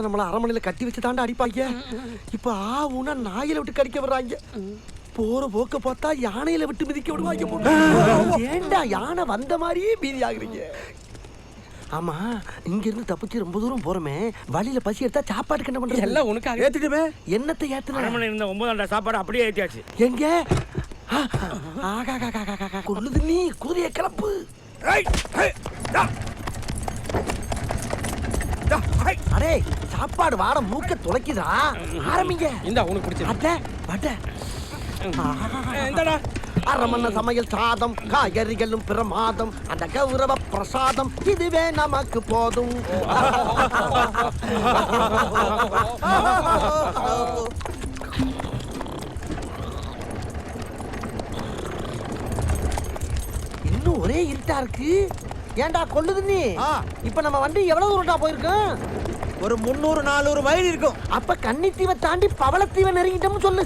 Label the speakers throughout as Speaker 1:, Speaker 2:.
Speaker 1: நம்மள அரமனையில கட்டி வச்சு தாண்டா அடிப்பாங்க. இப்ப ஆவுனா நாயில விட்டு கடிக்க வர்றாங்க. போற போக்க பார்த்தா யானையில விட்டு மிதிக்க விடுவாங்க. ஏண்டா யானை வந்த மாதிரியே பீதி ஆகுறீங்க? ஆமா, இங்க இருந்து தப்பிச்சு ரொம்ப தூரம் போறமே, வழியில பசி எடுத்தா சாப்பாடு என்ன பண்றது?
Speaker 2: எல்லாம் உனக்கு
Speaker 1: ஏத்திட்டுமே. என்னத்தை ஏத்துன?
Speaker 2: அரமனை இருந்த 9 சாப்பாடு அப்படியே ஏத்தியாச்சு.
Speaker 1: எங்க? கொல்லுது நீ குதிரைய கிளப்பு. அரே, சாப்பாடு வாட மூக்க துளைக்குதா? ஆரம்பிங்க.
Speaker 2: இந்த உனக்கு பிடிச்சது
Speaker 1: அட வட.
Speaker 2: இந்தடா
Speaker 1: அரமண்ண சமையல் சாதம், காய்கறிகளும் பிரமாதம், அந்த கௌரவ பிரசாதம் இதுவே நமக்கு போதும். இன்னும் ஒரே இருட்டா இருக்கு. ஏண்டா கொல்லுது நீ? இப்ப நம்ம வண்டி எவ்வளவு தூரம்டா போயிருக்கோம்?
Speaker 3: ஒரு 300-400 மைல் இருக்கும்.
Speaker 1: அப்ப கன்னித்தீவை தாண்டி பவளத்தீவை நெருங்கிட்டோம்னு சொல்லு.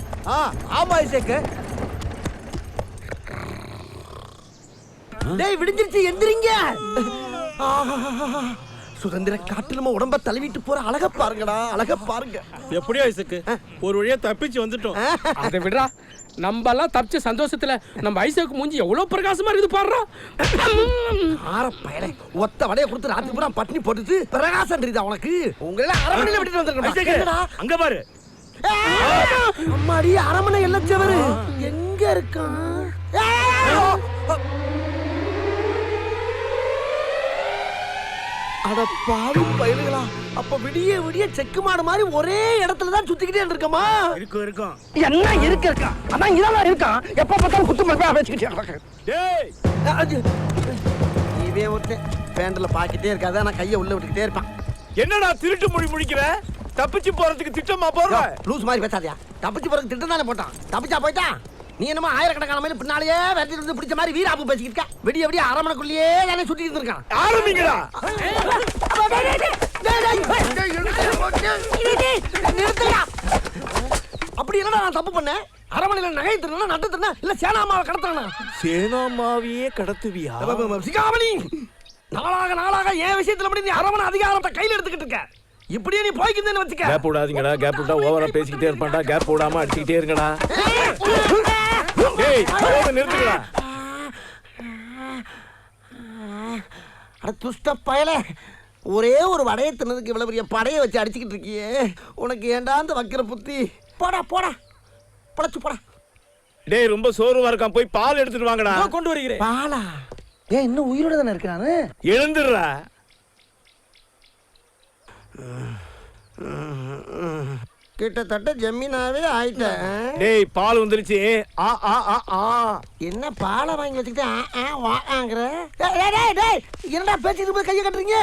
Speaker 3: ஆமா ஐசேக்கு.
Speaker 1: டேய் விடிஞ்சிருச்சு, எந்திரிங்க. சுதந்திர காட்டு நம்ம உடம்ப தழுவிட்டு போற அழக பாருங்கடா, அழக பாருங்க.
Speaker 2: எப்படியோ ஐசக்கு ஒரு வழியா தப்பிச்சு வந்துட்டோம். அதை விடுறா, நம்ம எல்லாம் தப்பிச்ச சந்தோஷத்துல நம்ம ஐசக்கு மூஞ்சி எவ்வளவு பிரகாசமா இருக்குது பாடுறா.
Speaker 1: ஆற பயலே, ஒத்த வடைய கொடுத்து ராத்திரி பூரா பட்னி போட்டுட்டு பிரகாசம் தெரியுதா உனக்கு? உங்கள அரமனையில விட்டுட்டு வந்திருக்கேன்.
Speaker 2: அங்க பாரு.
Speaker 1: அம்மாடி, அரமனை எல்லச்சவரு எங்க இருக்கான்? அட பாவி பயலுகளா, அப்ப விடிய விடிய செக்கு மாடு மாதிரி ஒரே இடத்துல தான் சுத்திக்கிட்டே இருக்கமா?
Speaker 2: இருக்கும்
Speaker 1: என்ன இருக்கா? அதான் இதெல்லாம் இருக்கான். எப்ப பார்த்தாலும் குத்து மதிப்பா பேசிக்கிட்டே.
Speaker 2: டேய்
Speaker 1: இவே ஒருத்தன் பேண்ட்ல பாக்கிட்டே இருக்காத, நான் கையை உள்ள விட்டுக்கிட்டே இருப்பான்.
Speaker 2: என்னடா திருட்டு மொழி முடிக்கிற? தப்பிச்சு போறதுக்கு திட்டமா போற?
Speaker 1: லூஸ் மாதிரி பேசாதியா. தப்பிச்சு போறதுக்கு திட்டம் தானே போட்டான். தப்பிச்சா போயிட்டான். நீ என்னமோ ஆயிரக்கணக்கான மைல் பின்னாலேயே வெட்டி இருந்து பிடிச்ச மாதிரி வீராப்பு பேசிக்கிட்டு இருக்க. விடிய விடிய அரமனைக்குள்ளேயே தானே சுத்தி இருந்திருக்கான்.
Speaker 2: ஆரம்பிங்கடா.
Speaker 1: அப்படி என்னடா நான் தப்பு பண்ணேன்? அரமனையில நகை திருனா, நட்டு திருனா, இல்ல சேனாமாவை கடத்துறானா?
Speaker 3: சேனாமாவியே கடத்துவியா?
Speaker 1: சிகாமணி, நாளாக நாளாக என் விஷயத்துல மட்டும் நீ அரமனை அதிகாரத்தை கையில எடுத்துக்கிட்டு இருக்க. இப்படியே நீ போய்க்கிந்தேன்னு வச்சுக்க.
Speaker 2: கேப் விடாதீங்கடா. கேப் விட்டா ஓவரா பேசிக்கிட்டே இருப்பான்டா. கேப் விடாம அடிச்சுக்கிட்டே இருங்கடா. டேய் நிறுத்துங்கடா.
Speaker 1: அட துஷ்ட பயலே, ஒரே ஒரு வடையை தின்னதுக்கு இவ்வளவு பெரிய படையை வச்சு அடிச்சுக்கிட்டு இருக்கியே. உனக்கு ஏண்டா அந்த வக்கிர புத்தி? போடா போடா, பழச்சு போடா.
Speaker 2: டேய் ரொம்ப சோர்வா இருக்கான், போய் பால் எடுத்துட்டு வாங்கடா.
Speaker 3: கொண்டு வருகிறேன்.
Speaker 1: பாலா? ஏன் இன்னும் உயிரோட தானே இருக்கிறானு?
Speaker 2: எழுந்துடுறா.
Speaker 1: கிட்டத்தட்ட ஜமீனாவே ஆயிட்டேன்.
Speaker 2: டேய் பால் வந்துருச்சு. ஆ ஆ ஆ ஆ.
Speaker 1: என்ன பாலை வாங்கி வச்சுக்கிட்டு என்னடா பேச்சுட்டு போய் கையை கட்டுறீங்க?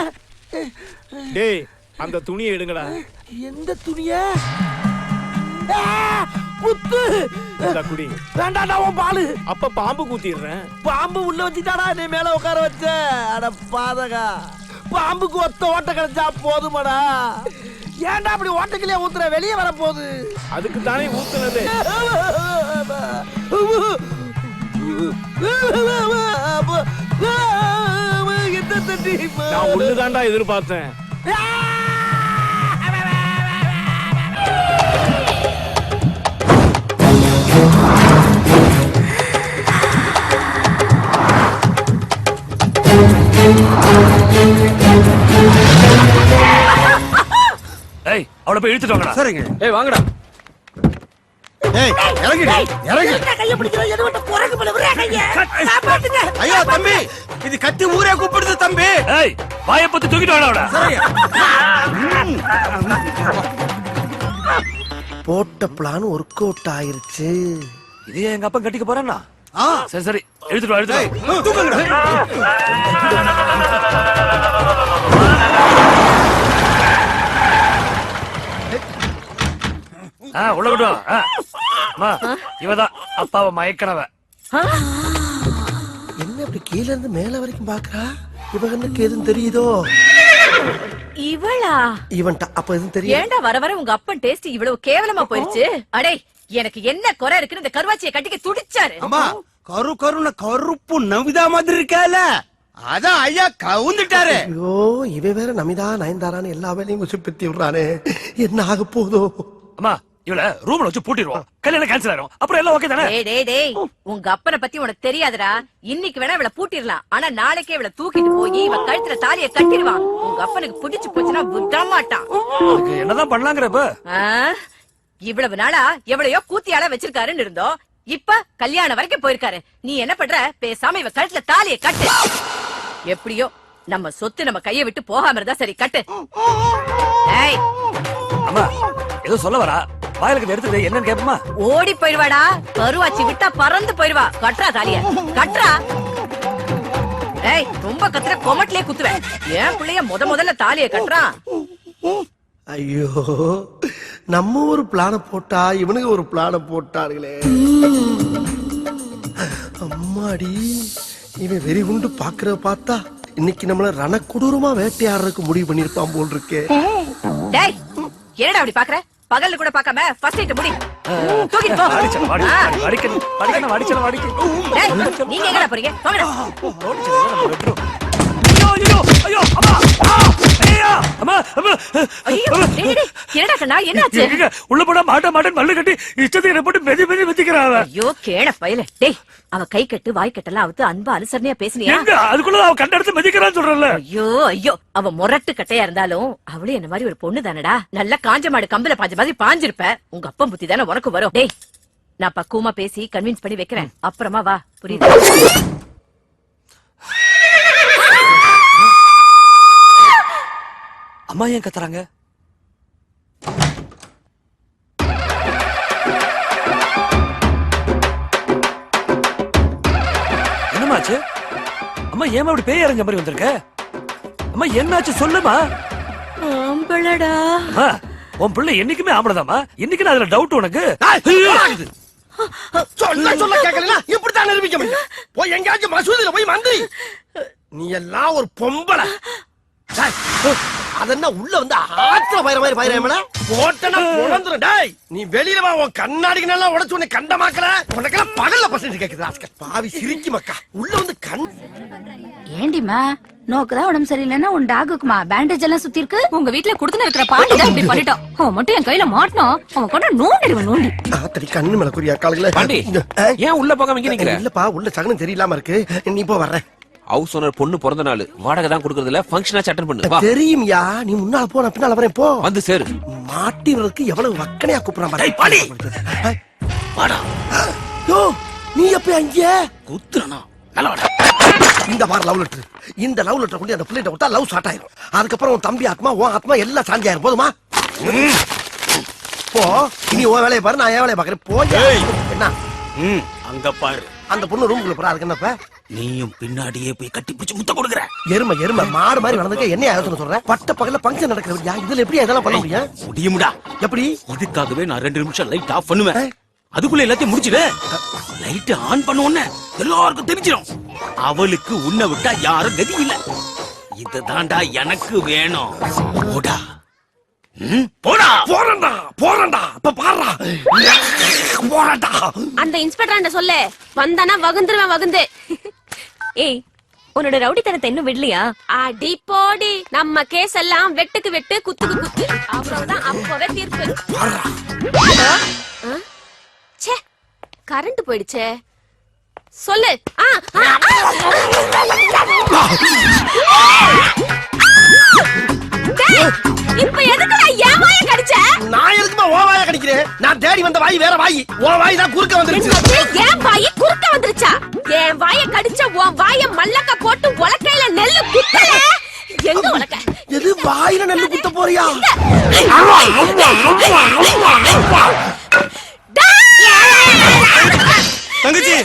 Speaker 2: டேய் அந்த துணியை எடுங்கடா.
Speaker 1: எந்த துணிய? புத்து
Speaker 2: குடி.
Speaker 1: வேண்டாடா உன் பாலு.
Speaker 2: அப்ப பாம்பு கூத்திடுறேன்.
Speaker 1: பாம்பு உள்ள வச்சுட்டாடா நீ மேல உட்கார வச்ச. அட பாதகா, பாம்புக்கு ஒத்த ஓட்ட கிடைச்சா போதுமாடா. ஏன்டா அப்படி ஓட்டக்கிலே ஊத்துற? வெளியே வர போகுது.
Speaker 2: அதுக்கு தானே ஊத்துனது. நான் உள்ளுதான்டா எதிர்பார்த்தேன்.
Speaker 4: ஏய் அவளை போய் இழுத்துட்டு வாங்கடா.
Speaker 3: சரிங்க.
Speaker 2: ஏய் வாங்கடா.
Speaker 3: ஏய் இறங்கு இறங்கு.
Speaker 1: கைய பிடிக்கிற எதுவட்ட குரங்கு போல விரே கைய. காப்பாத்துங்க.
Speaker 3: ஐயோ தம்பி, இது கத்தி ஊரே கூப்பிடுது தம்பி.
Speaker 4: ஏய் வாயை பத்தி தூக்கிட்டு வாடா அவளை.
Speaker 3: சரிங்க.
Speaker 1: போட்ட பிளான் ஒர்க் அவுட் ஆயிருச்சு.
Speaker 4: இது எங்க அப்பா கட்டிக்க போறானா? சரி சரி எடுத்துட்டு வா எடுத்துட்டு வா.
Speaker 3: தூக்குங்கடா.
Speaker 4: உள்ள விடுவா. இவதான் அப்பாவை மயக்கனவ.
Speaker 1: என்ன இப்படி கீழ இருந்து மேல வரைக்கும் பாக்குறா? இவனுக்கு எதுவும் தெரியுதோ?
Speaker 5: இவளா?
Speaker 1: இவன்டா அப்ப எதுவும் தெரியும்?
Speaker 5: ஏண்டா வர வர உங்க அப்பன் டேஸ்ட் இவ்வளவு கேவலமா போயிருச்சு? அடே, எனக்கு என்ன குறை இருக்குன்னு இந்த கருவாச்சியை கட்டிக்க துடிச்சாரு.
Speaker 3: அம்மா, கரு கருன கருப்பு நவிதா மாதிரி இருக்கால, அதான் ஐயா கவுந்துட்டாரு.
Speaker 1: ஐயோ இவன் வேற நமிதா நயன்தாரான்னு எல்லா வேலையும் உசுப்பத்தி விடுறானே, என்ன ஆக போதோ?
Speaker 4: அம்மா இவள ரூம்ல வச்சு பூட்டிடுவோம், கல்யாணம் கேன்சல் ஆயிரும், அப்புறம் எல்லாம் ஓகே தானே?
Speaker 5: டேய் உங்க அப்பனை பத்தி உனக்கு தெரியாதுடா. இன்னைக்கு வேணா இவளை பூட்டிடலாம், ஆனா நாளைக்கே இவளை தூக்கிட்டு போய் இவ கழுத்துல தாலிய கட்டிடுவான். உங்க அப்பனுக்கு பிடிச்சு போச்சுன்னா விட மாட்டான்.
Speaker 4: அதுக்கு என்னதான் பண்ணலாங்கிறப்ப?
Speaker 5: இவ்வளவு நாளா எவ்வளையோ கூத்தியால வச்சிருக்காருன்னு இருந்தோம், இப்ப கல்யாணம் வரைக்கும் போயிருக்காரு. நீ என்ன பண்ற? பேசாம இவ கழுத்துல தாலிய கட்டு. எப்படியோ நம்ம சொத்து நம்ம கைய விட்டு போகாம இருந்தா சரி, கட்டு. ஏய்
Speaker 4: அம்மா ஏதோ சொல்ல வரா, வாயிலுக்கு எடுத்து என்னன்னு கேப்பமா?
Speaker 5: ஓடி போயிருவாடா, கருவாச்சி விட்டா பறந்து போயிருவா. கட்டுறா தாலிய, கட்டுறா. ஏய் ரொம்ப கத்துற கொமட்லயே குத்துவேன். ஏன் பிள்ளைய முதல்ல தாலிய கட்டுறான்.
Speaker 1: ஐயோ நம்ம ஒரு பிளான போட்டா இவனுக்கு ஒரு பிளான போட்டார்களே. அம்மாடி, இவன் வெறி குண்டு பாக்குற பார்த்தா இன்னைக்கு நம்மள ரணக்குடூரமா வேட்டையாடுறதுக்கு முடிவு பண்ணிருப்பான் போல் இருக்கே.
Speaker 5: டேய் என்னடா அப்படி பாக்குற? பகல்ல கூட பார்க்காம ஃபர்ஸ்ட் நைட் முடி. தூக்கிட்டு போ. டேய் நீங்க எங்கடா போறீங்க? போங்கடா. ஐயோ என்னடா கண்ணா, என்னாச்சு?
Speaker 4: உள்ள போட மாட்டேன் மல்லு கட்டி இஷ்டத்துக்கு போட்டு மெதி மெதி வச்சுக்கிறான்.
Speaker 5: ஐயோ கேட பயல. டேய் அவ கை கட்டு வாய் கட்டெல்லாம் அவுத்து அன்பா அனுசரணையா பேசுனியா?
Speaker 4: அதுக்குள்ள அவ கண்ட எடுத்து மதிக்கிறான்னு சொல்றல.
Speaker 5: ஐயோ அவ முரட்டு கட்டையா இருந்தாலும் அவளே என்ன மாதிரி ஒரு பொண்ணு தானடா. நல்லா காஞ்ச மாடு கம்பல பாஞ்ச மாதிரி பாஞ்சிருப்ப. உங்க அப்பன் புத்தி தானே உனக்கு வரும். டேய் நான் பக்குவமா பேசி கன்வின்ஸ் பண்ணி வைக்கிறேன், அப்புறமா வா. புரியுது?
Speaker 4: அம்மா ஏன் கத்துறாங்க? என்னமாச்சு அம்மா? ஏமா அப்படி பேய் இறங்க மாதிரி வந்திருக்க? அம்மா என்னாச்சு சொல்லுமா?
Speaker 5: ஆம்பளடா.
Speaker 4: உன் பிள்ளை என்னைக்குமே ஆம்பளதாமா, இன்னைக்கு அதுல டவுட் உனக்கு?
Speaker 1: சொல்ல கேட்கல இப்படித்தான் நிரூபிக்க முடியும். போய் எங்கேயாச்சும் மசூதியில போய் மந்திரி. நீ எல்லாம் ஒரு பொம்பளை. அதென்ன உள்ள வந்து ஆத்திர பயிர மாதிரி பயிரமல போட்டனா பொளந்துரும். டேய் நீ வெளியில வா, உன் கண்ணாடிக்கு நல்லா உடைச்சு உன்னை கண்டமாக்கல. உனக்கெல்லாம் பகல்ல பசங்க கேக்குது ராஸ்கல். பாவி சிரிக்கி மக்கா உள்ள வந்து கண்.
Speaker 6: ஏண்டிமா நோக்குதான் உடம்பு சரியில்லைன்னா உன் டாகுக்குமா பேண்டேஜ் எல்லாம் சுத்தி இருக்கு. உங்க வீட்டுல குடுத்துன இருக்கிற பாட்டி தான் இப்படி பண்ணிட்டோம். அவன் மட்டும் என் கையில மாட்டணும், அவன் கொண்டு நோண்டிடுவன் நோண்டி.
Speaker 1: ஆத்தடி கண்ணு மேல குறியா காலங்கள.
Speaker 2: பாண்டி ஏன் உள்ள போகாம இங்க நிக்கிற?
Speaker 1: இல்லப்பா உள்ள சகனம் தெரியலாம இருக்கு. நீ போ வர்ற.
Speaker 7: ஹவுஸ் ஓனர் பொண்ணு பிறந்த நாள் வாடகை தான் கொடுக்கறது இல்ல, ஃபங்க்ஷனா அட்டெண்ட் பண்ணு. வா.
Speaker 1: தெரியும்யா, நீ முன்னால போ, நான் பின்னால வரேன். போ
Speaker 7: வந்து சேரு.
Speaker 1: மாட்டினருக்கு எவ்வளவு வக்கனையா கூப்பிடுறான் பாரு. பாடி வாடா. யோ நீ எப்ப அங்க
Speaker 2: குத்துறனா? நல்லா வாடா.
Speaker 1: இந்த மாதிரி லவ் லெட்டர், இந்த லவ் லெட்டர் கொண்டு அந்த பிள்ளைகிட்ட விட்டா லவ் ஸ்டார்ட் ஆயிரும். அதுக்கப்புறம் உன் தம்பி ஆத்மா உன் ஆத்மா எல்லாம் சாந்தி ஆயிரும். போதுமா? போ, இனி உன் வேலையை பாரு, நான் என் வேலையை பாக்குறேன். போய் என்ன
Speaker 2: அங்க பாரு.
Speaker 1: அந்த பொண்ணு ரூமுக்குள்ள போறா. அதுக்கு என்னப்ப
Speaker 2: நீயும் பின்னாடியே போய் கட்டி பிடிச்சு முத்த கொடுக்குற.
Speaker 1: எருமை எருமை மாடு மாதிரி வளர்ந்துக்க என்ன யோசனை சொல்றேன்? பட்ட பகல்ல பங்கன் நடக்கிறதுயா, இதுல எப்படி அதெல்லாம் பண்ண முடியும்?
Speaker 2: முடியும்டா.
Speaker 1: எப்படி?
Speaker 2: இதுக்காகவே நான் 2 நிமிஷம் லைட் ஆஃப் பண்ணுவேன். அதுக்குள்ள எல்லாத்தையும் முடிச்சிடு. லைட் ஆன் பண்ண உடனே எல்லாருக்கும் தெரிஞ்சிடும். அவளுக்கு உன்னை விட்டா யாரும் கதி இல்ல. இதுதான்டா எனக்கு வேணும். போடா. போடா.
Speaker 1: போறண்டா போறண்டா. அப்ப பாறா போறண்டா.
Speaker 8: அந்த இன்ஸ்பெக்டர் சொல்ல வந்தானா வகுந்துருவேன் வகுந்து. ஏய் உன்னோட ரவுடித்தனத்தை இன்னும் விடலையா? அடி போடி, நம்ம கேஸ் எல்லாம் வெட்டுக்கு வெட்டு குத்துக்கு குத்து. அவ்வளவுதான், அப்பவே தீர்ப்பு. ச்சே கரண்ட் போயிடுச்சே. சொல்லு. இப்ப எதுக்கு நான் என் வாயை கடிச்ச?
Speaker 1: நான் எதுக்குமா ஓ வாயை கடிக்கிறேன்? நான் தேடி வந்த வாய் வேற வாய். ஓ வாய் தான் குறுக்க வந்துருச்சு.
Speaker 8: என் வாய் குறுக்க வந்துருச்சா? என் வாயை கடிச்ச உன் வாயை மல்லக்க போட்டு உலக்கையில நெல்லு குத்தல. எங்க உலக்க?
Speaker 1: எது வாயில நெல்லு குத்த போறியா?
Speaker 3: தங்கச்சி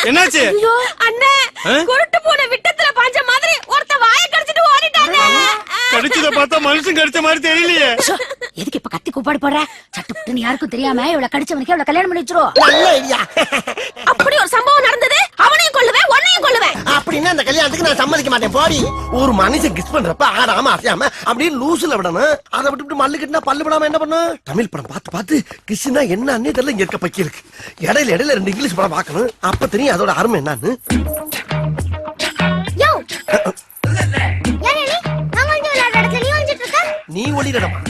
Speaker 3: என்னாச்சு?
Speaker 8: ஐயோ அண்ணே, குருட்டு பூனை விட்டத்துல பாஞ்ச மாதிரி ஒருத்த வாயை கடிச்சிட்டு ஓடிட்டானே.
Speaker 3: கடிச்சத பார்த்தா மனுஷன் கடிச்ச மாதிரி தெரியலையே.
Speaker 6: எதுக்கு இப்ப கத்தி கூப்பாடு போடுற? சட்டுப்புட்டுன்னு யாருக்கும் தெரியாம இவ்வளவு கடிச்சவனுக்கு இவ்வளவு கல்யாணம் பண்ணி வச்சிருவோம்.
Speaker 8: அப்படி ஒரு சம்பவம் நடந்தது. அவனையும் கொல்லுவேன், உன்னையும் கொல்லுவேன்.
Speaker 1: அப்படின்னா அந்த கல்யாணத்துக்கு நான் சம்மதிக்க மாட்டேன். போடி. ஒரு மனுஷன் கிஸ் பண்றப்ப ஆடாம அசையாம அப்படியே லூசுல விடணும். அதை விட்டு மல்லு கட்டினா பல்லு விடாம என்ன பண்ணும்? தமிழ் படம் பார்த்து பார்த்து கிஸ்னா என்னன்னே தெரியல. இங்க இருக்க பக்கி இருக்கு. இடையில 2 இங்கிலீஷ் படம் பார்க்கணும். அப்ப தெரியும் அதோட அருமை என்னன்னு. நீ ஒளிரடமா?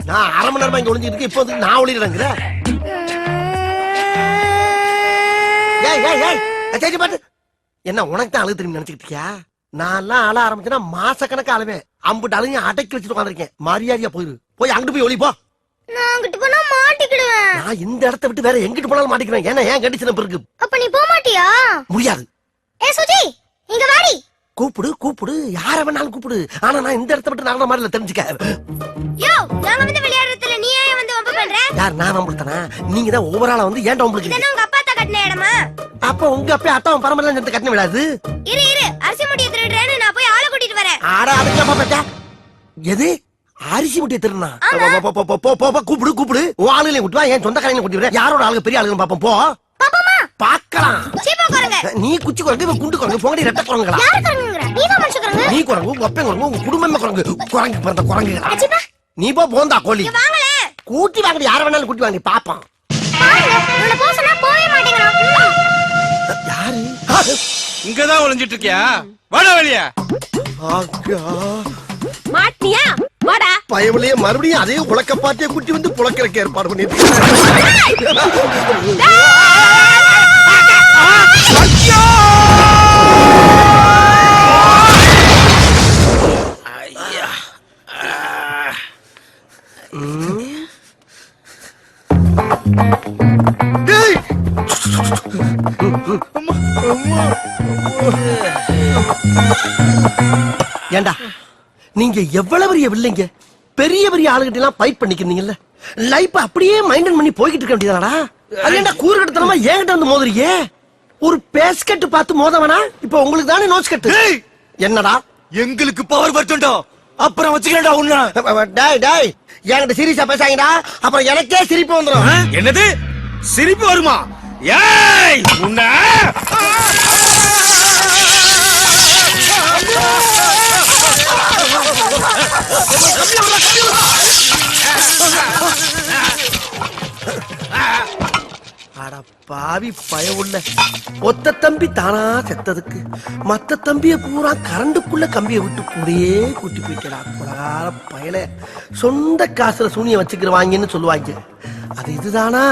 Speaker 1: நான் அரை மணி நேரமா இங்க ஒளிஞ்சிட்டு இப்போ வந்து நான் ஒளிரடங்கிற. பாட்டு என்ன உனக்கு தான் அழுகு தெரியும் நினைச்சுக்கிட்டு இருக்கியா? நான் எல்லாம் அழ ஆரம்பிச்சேன்னா மாச கணக்கு அழுவேன். அம்புட்டு அழுங்க அடக்கி வச்சுட்டு உட்காந்துருக்கேன். மரியாதையா போயிரு. போய் அங்கிட்டு போய் ஒளி போ.
Speaker 9: நான் அங்கிட்டு போனா மாட்டிக்கிடுவேன்.
Speaker 1: நான் இந்த இடத்தை விட்டு வேற எங்கிட்டு போனாலும் மாட்டிக்கிறேன். ஏன்னா ஏன் கண்டிஷன் இருக்கு.
Speaker 9: அப்ப நீ போக மாட்டியா?
Speaker 1: முடியாது.
Speaker 9: ஏ சுஜி இங்க வாடி.
Speaker 1: கூப்பிடு கூப்பிடு, யார வேணாலும் கூப்பிடு. ஆனா நான் இந்த இடத்தை விட்டு நகர மாதிரி தெரிஞ்சுக்க.
Speaker 9: யோ நாங்க வந்து விளையாடுறதுல நீ ஏன் வந்து வம்பு பண்ற?
Speaker 1: யார் நான் வம்புறேனா? நீங்க தான் ஓவராலா வந்து ஏன்டா உங்களுக்கு?
Speaker 9: இதெல்லாம் உங்க அப்பா தான் கட்டின இடமா?
Speaker 1: அப்ப உங்க அப்பா அத்தாவும் பரமலாம் சேர்த்து கட்டின விடாது.
Speaker 9: இரு இரு அரிசி முடி திருடுறேன்னு நான் போய் ஆளை கூட்டிட்டு வரேன்.
Speaker 1: ஆடா அதுக்கு அப்பா பேட்டா. எது அரிசி முட்டிய திருடுனா? கூப்பிடு கூப்பிடு. உன் ஆளுகளை விட்டு வா. என் சொந்த கடையில கூட்டி வரேன். யாரோட ஆளுங்க பெரிய ஆளுங்க பாப்போம். போ
Speaker 9: பாப்போமா?
Speaker 1: பாக்கலாம்.
Speaker 9: சீப்பா குரங்கு.
Speaker 1: நீ குச்சி குரங்கு, இவன் குண்டு குரங்கு. போங்கடி ரெட்ட குரங்குகளா?
Speaker 9: யார் குரங்குங்கற? நீ தான் மனுஷ குரங்கு.
Speaker 1: நீ குரங்கு, உங்க அப்பன் குரங்கு, உங்க குடும்பமே குரங்கு. குரங்கு பிறந்த குரங்குகளா?
Speaker 9: அச்சிப்பா
Speaker 1: நீ போ போந்தா கோழி.
Speaker 9: வாங்களே.
Speaker 1: கூட்டி வாங்கடி, யார வேணாலும் கூட்டி வாங்கடி பாப்போம்.
Speaker 9: பாருங்க உன்னை போக சொன்னா போவே மாட்டேங்கறான்.
Speaker 1: யாரு?
Speaker 3: இங்கதான் ஒளிஞ்சிட்டு இருக்கியா? வாடா வெளிய.
Speaker 1: ஆகா
Speaker 8: மாட்டியா வாடா.
Speaker 1: பயவுலயே மறுபடியும் அதே புழக்க பாட்டிய குட்டி வந்து புழக்கிறக்கு ஏற்பாடு பண்ணிட்டு. ஏண்டா நீங்க எவ்வளவு பெரிய வில்லைங்க, பெரிய பெரிய ஆளுகிட்ட எல்லாம் ஃபைட் பண்ணிக்கிறீங்கல்ல, லைஃப் அப்படியே மைண்டன் பண்ணி போய்கிட்டு இருக்க வேண்டியதாடா? அது ஏண்டா கூறுகட்டத்தனமா ஏன்கிட்ட வந்து மோதுறீங்க? ஒரு பேஸ்கெட் பார்த்து மோத வேணா? இப்ப உங்களுக்கு தானே நோஸ் கட்டு. என்னடா
Speaker 3: எங்களுக்கு பவர் வரட்டும்டா, அப்புறம் வச்சுக்கடா உன்ன.
Speaker 1: டேய் டேய் என்கிட்ட சீரியஸா பேசாங்கடா, அப்புறம் எனக்கே சிரிப்பு வந்துடும்.
Speaker 3: என்னது சிரிப்பு வருமா? ஏய் உன்ன
Speaker 1: அட பாவி பயவுள்ள ஒத்த தம்பி தானா செத்ததுக்கு மத்த தம்பிய பூரா கரண்டுக்குள்ள கம்பிய விட்டு கூடயே கூட்டி போய்க்கடா குலகார பயல. சொந்த காசுல சூனிய வச்சுக்கிறவாங்கன்னு சொல்லுவாங்க. அது இதுதானா?